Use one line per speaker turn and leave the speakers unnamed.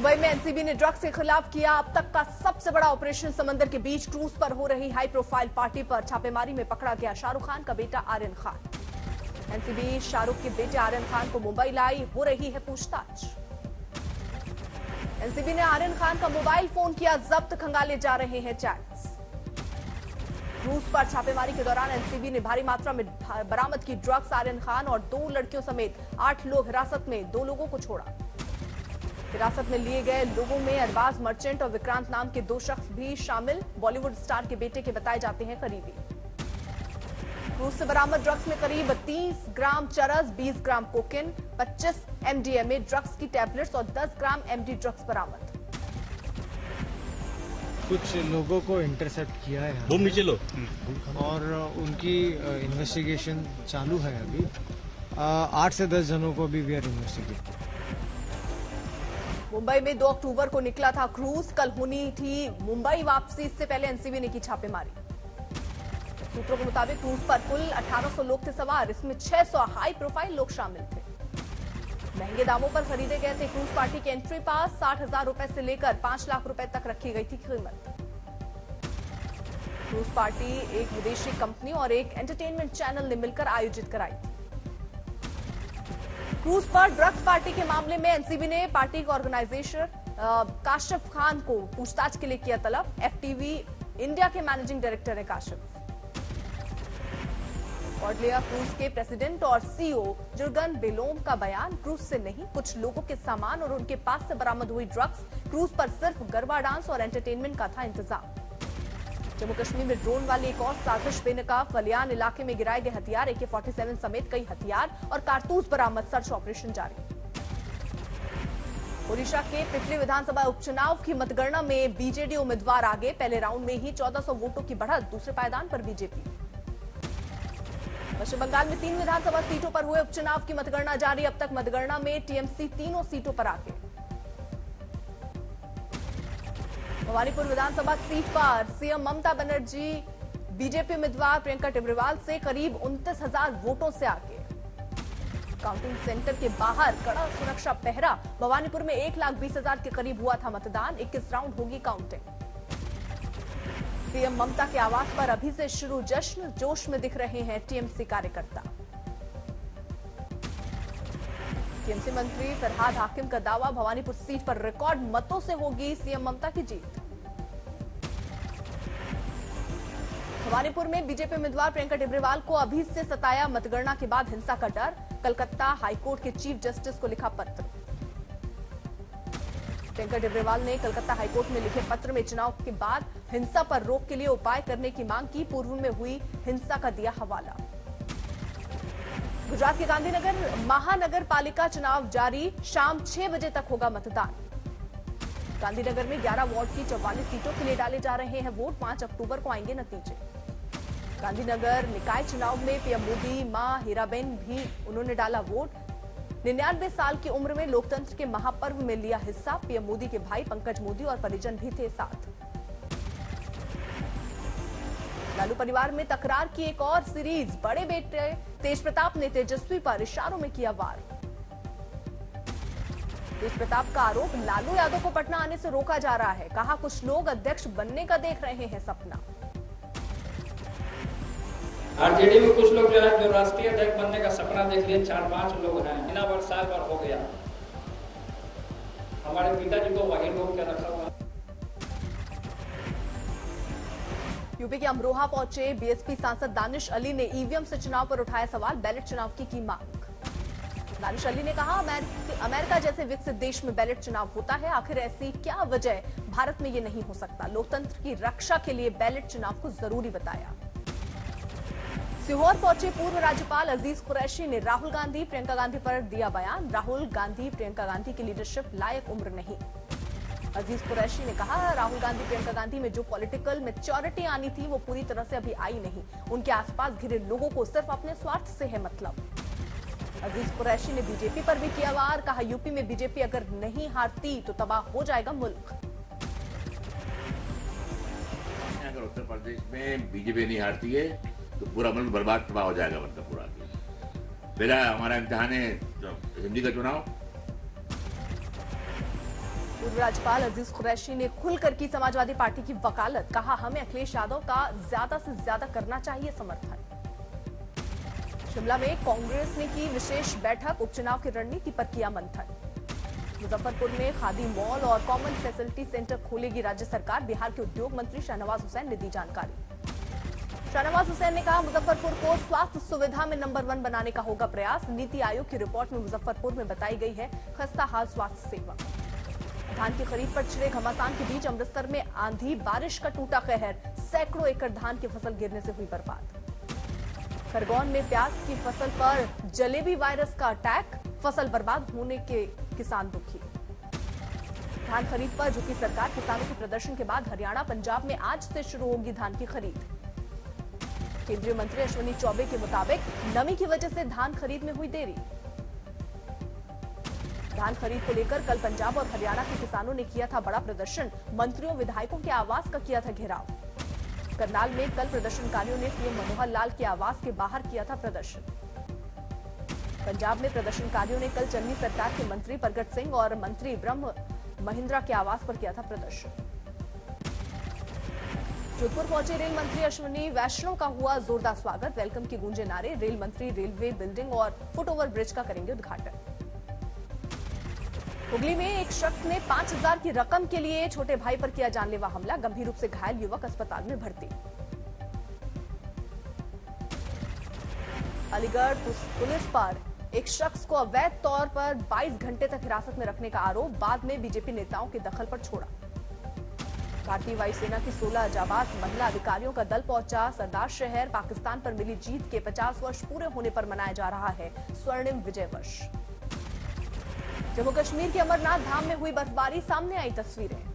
मुंबई में एनसीबी ने ड्रग्स के खिलाफ किया अब तक का सबसे बड़ा ऑपरेशन। समंदर के बीच क्रूज पर हो रही हाई प्रोफाइल पार्टी पर छापेमारी में पकड़ा गया शाहरुख खान का बेटा आर्यन खान। एनसीबी शाहरुख के बेटे आर्यन खान को मुंबई लाई, हो रही है पूछताछ। एनसीबी ने आर्यन खान का मोबाइल फोन किया जब्त, खंगाले जा रहे हैं चैट्स। क्रूज पर छापेमारी के दौरान एनसीबी ने भारी मात्रा में बरामद की ड्रग्स। आर्यन खान और 2 लड़कियों समेत 8 लोग हिरासत में, 2 लोगों को छोड़ा। हिरासत में लिए गए लोगों में अरबाज मर्चेंट और विक्रांत नाम के 2 शख्स भी शामिल। बॉलीवुड स्टार के बेटे के बताए जाते हैं करीबी। क्रूज से बरामद ड्रग्स में करीब 30 ग्राम चरस, 20 ग्राम कोकेन, 25 एमडीएमए ड्रग्स की टैबलेट्स और 10 ग्राम एमडी ड्रग्स बरामद।
कुछ लोगों को इंटरसेप्ट किया है
बम नीचे लो
और उनकी इन्वेस्टिगेशन चालू है। अभी 8 से 10 जनों को भी वी आर इन्वेस्टिगेट।
मुंबई में 2 अक्टूबर को निकला था क्रूज, कल होनी थी मुंबई वापसी। इससे पहले एनसीबी ने की छापेमारी। सूत्रों के मुताबिक क्रूज पर कुल 1800 लोग थे सवार, इसमें 600 हाई प्रोफाइल लोग शामिल थे। महंगे दामों पर खरीदे गए थे क्रूज। पार्टी के एंट्री पास 60,000 रुपए से लेकर 5 लाख रुपए तक रखी गई थी कीमत। क्रूज पार्टी एक विदेशी कंपनी और एक एंटरटेनमेंट चैनल ने मिलकर आयोजित कराई थी। क्रूज पर ड्रग्स पार्टी के मामले में एनसीबी ने पार्टी के ऑर्गेनाइजेशन काशिफ खान को पूछताछ के लिए किया तलब। एफटीवी इंडिया के मैनेजिंग डायरेक्टर है काशिफ। और लिया क्रूज के प्रेसिडेंट और सीईओ जुर्गन बेलोम का बयान, क्रूज से नहीं कुछ लोगों के सामान और उनके पास से बरामद हुई ड्रग्स। क्रूज पर सिर्फ गरबा डांस और एंटरटेनमेंट का था इंतजाम। जम्मू कश्मीर में ड्रोन वाली एक और साजिश बेनकाब। वलियान इलाके में गिराए गए हथियार, AK-47 समेत कई हथियार और कारतूस बरामद। सर्च ऑपरेशन जारी। ओडिशा के पिपली विधानसभा उपचुनाव की मतगणना में बीजेडी उम्मीदवार आगे। पहले राउंड में ही 1400 वोटों की बढ़त, दूसरे पायदान पर बीजेपी। पश्चिम बंगाल में 3 विधानसभा सीटों पर हुए उपचुनाव की मतगणना जारी। अब तक मतगणना में टीएमसी तीनों सीटों पर आगे। भवानीपुर विधानसभा सीट पर सीएम ममता बनर्जी बीजेपी उम्मीदवार प्रियंका टिब्रेवाल से करीब 29,000 वोटों से आगे। काउंटिंग सेंटर के बाहर कड़ा सुरक्षा पहरा। भवानीपुर में 1,20,000 के करीब हुआ था मतदान। 21 राउंड होगी काउंटिंग। सीएम ममता के आवास पर अभी से शुरू जश्न, जोश में दिख रहे हैं टीएमसी कार्यकर्ता। टीएमसी मंत्री फरहाद हाकिम का दावा, भवानीपुर सीट पर रिकॉर्ड मतों से होगी सीएम ममता की जीत। भवानीपुर में बीजेपी उम्मीदवार प्रियंका टिब्रेवाल को अभी से सताया मतगणना के बाद हिंसा का डर। कलकत्ता हाईकोर्ट के चीफ जस्टिस को लिखा पत्र। प्रियंका टिब्रेवाल ने कलकत्ता हाईकोर्ट में लिखे पत्र में चुनाव के बाद हिंसा पर रोक के लिए उपाय करने की मांग की। पूर्व में हुई हिंसा का दिया हवाला। गुजरात के गांधीनगर महानगर पालिका चुनाव जारी, शाम 6 बजे तक होगा मतदान। गांधीनगर में 11 वार्ड की 44 सीटों के लिए डाले जा रहे हैं वोट। 5 अक्टूबर को आएंगे नतीजे। गांधीनगर निकाय चुनाव में पीएम मोदी, मां हीराबेन भी उन्होंने डाला वोट। 99 साल की उम्र में लोकतंत्र के महापर्व में लिया हिस्सा। पीएम मोदी के भाई पंकज मोदी और परिजन भी थे साथ। लालू परिवार में तकरार की एक और सीरीज। बड़े बेटे तेज प्रताप ने तेजस्वी पर इशारों में किया वार। तेज प्रताप का आरोप, लालू यादव को पटना आने से रोका जा रहा है। कहा कुछ लोग अध्यक्ष बनने का देख रहे हैं सपना।
आरजेडी में कुछ लोग जो है जो राष्ट्रीय अध्यक्ष बनने का सपना देख लिए। 4-5 लोग हैं। बिना वर्ष साल भर हो गया, हमारे पिताजी को वही लोग क्या रखा हुआ।
यूपी के अमरोहा पहुंचे बीएसपी सांसद दानिश अली ने ईवीएम से चुनाव पर उठाया सवाल। बैलेट चुनाव की मांग। दानिश अली ने कहा अमेरिका जैसे विकसित देश में बैलेट चुनाव होता है, आखिर ऐसी क्या वजह भारत में ये नहीं हो सकता। लोकतंत्र की रक्षा के लिए बैलेट चुनाव को जरूरी बताया। सीहोर पहुंचे पूर्व राज्यपाल अजीज कुरैशी ने राहुल गांधी प्रियंका गांधी पर दिया बयान। राहुल गांधी प्रियंका गांधी की लीडरशिप लायक उम्र नहीं। अजीज कुरैशी ने कहा राहुल गांधी प्रियंका गांधी में जो पॉलिटिकल मैच्योरिटी आनी थी वो पूरी तरह से अभी आई नहीं। उनके आसपास घिरे लोगों को सिर्फ अपने स्वार्थ से है मतलब। अजीज कुरैशी ने बीजेपी पर भी किया वार। कहा यूपी में बीजेपी अगर नहीं हारती तो तबाह हो जाएगा मुल्क।
अगर उत्तर प्रदेश में बीजेपी नहीं हारती है तो पूरा मुल्क बर्बाद तबाह हो जाएगा। मतलब पूरा पहला हमारा इम्तिहान है हिंदी का चुनाव।
पूर्व राज्यपाल अजीज कुरैशी ने खुलकर की समाजवादी पार्टी की वकालत, कहा हमें अखिलेश यादव का ज्यादा से ज्यादा करना चाहिए समर्थन। शिमला में कांग्रेस ने की विशेष बैठक, उपचुनाव की रणनीति पर किया मंथन। मुजफ्फरपुर में खादी मॉल और कॉमन फैसिलिटी सेंटर खोलेगी राज्य सरकार, बिहार के उद्योग मंत्री शाहनवाज हुसैन ने दी जानकारी। शाहनवाज हुसैन ने कहा मुजफ्फरपुर को स्वास्थ्य सुविधा में नंबर 1 बनाने का होगा प्रयास। नीति आयोग की रिपोर्ट में मुजफ्फरपुर में बताई गई है खस्ता हाल स्वास्थ्य सेवा। धान की खरीद पर छिड़े घमासान के बीच अमृतसर में आंधी बारिश का टूटा कहर, सैकड़ों एकड़ धान की फसल गिरने से हुई बर्बाद। खरगोन में प्याज की फसल पर जलेबी वायरस का अटैक, फसल बर्बाद होने के किसान दुखी। धान खरीद पर झुकी सरकार, किसानों के प्रदर्शन के बाद हरियाणा पंजाब में आज से शुरू होगी धान की खरीद। केंद्रीय मंत्री अश्विनी चौबे के मुताबिक नमी की वजह से धान खरीद में हुई देरी। धान खरीद को लेकर कल पंजाब और हरियाणा के किसानों ने किया था बड़ा प्रदर्शन, मंत्रियों विधायकों के आवास का किया था घेराव। करनाल में कल प्रदर्शनकारियों ने सीएम मनोहर लाल के आवास के बाहर किया था प्रदर्शन। पंजाब में प्रदर्शनकारियों ने कल चन्नी सरकार के मंत्री प्रगट सिंह और मंत्री ब्रह्म महिंद्रा के आवास पर किया था प्रदर्शन। जोधपुर पहुंचे रेल मंत्री अश्विनी वैष्णव का हुआ जोरदार स्वागत, वेलकम की गूंजे नारे। रेल मंत्री रेलवे बिल्डिंग और फुटओवर ब्रिज का करेंगे उद्घाटन। हुगली में एक शख्स ने 5000 की रकम के लिए छोटे भाई पर किया जानलेवा हमला, गंभीर रूप से घायल युवक अस्पताल में भर्ती। अलीगढ़ पुलिस पर एक शख्स को अवैध तौर पर 22 घंटे तक हिरासत में रखने का आरोप, बाद में बीजेपी नेताओं के दखल पर छोड़ा। भारतीय वायुसेना की 16 जाबाज महिला अधिकारियों का दल पहुंचा सरदार शहर, पाकिस्तान पर मिली जीत के 50 वर्ष पूरे होने पर मनाया जा रहा है स्वर्णिम विजय वर्ष। जम्मू कश्मीर के अमरनाथ धाम में हुई बर्फबारी, सामने आई तस्वीरें।